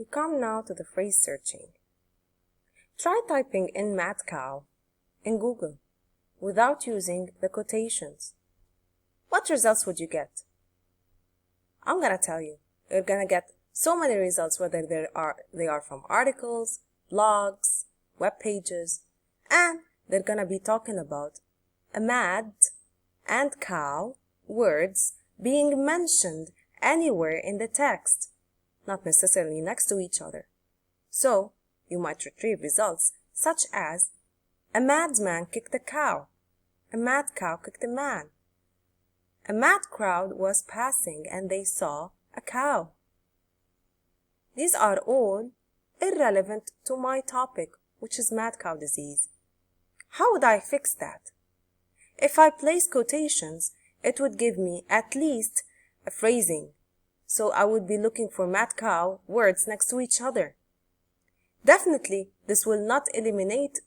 We come now to the phrase searching. Try typing in mad cow in Google without using the quotations. What results would you get? I'm gonna tell you. You're gonna get so many results, whether they are from articles, blogs, web pages, and they're gonna be talking about a mad and cow words being mentioned anywhere in the text, not necessarily next to each other. So you might retrieve results such as a madman kicked a cow, a mad cow kicked a man, a mad crowd was passing and they saw a cow. These are all irrelevant to my topic, which is mad cow disease. How would I fix that? If I place quotations, it would give me at least a phrasing. So I would be looking for mad cow words next to each other. Definitely, this will not eliminate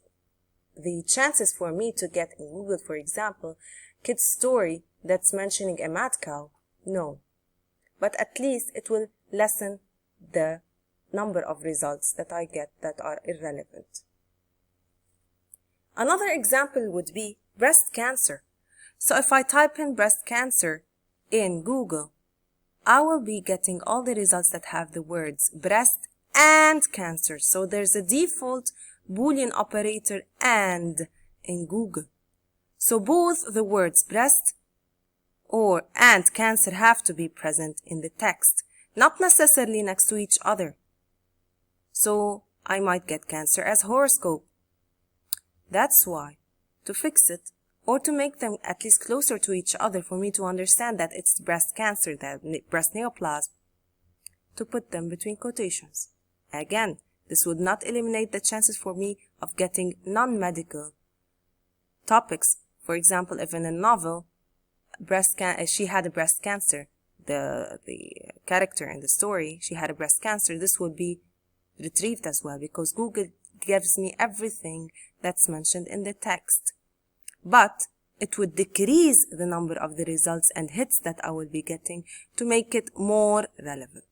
the chances for me to get in Google, for example, kid's story that's mentioning a mad cow. No. But at least it will lessen the number of results that I get that are irrelevant. Another example would be breast cancer. So if I type in breast cancer in Google, I will be getting all the results that have the words breast and cancer. So there's a default Boolean operator and in Google. So both the words breast or and cancer have to be present in the text, not necessarily next to each other. So I might get cancer as horoscope. That's why, to fix it, or to make them at least closer to each other for me to understand that it's breast cancer, that breast neoplasm, to put them between quotations. Again, this would not eliminate the chances for me of getting non-medical topics. For example, if in a novel, she had a breast cancer, the character in the story, she had a breast cancer, this would be retrieved as well because Google gives me everything that's mentioned in the text. But it would decrease the number of the results and hits that I will be getting to make it more relevant.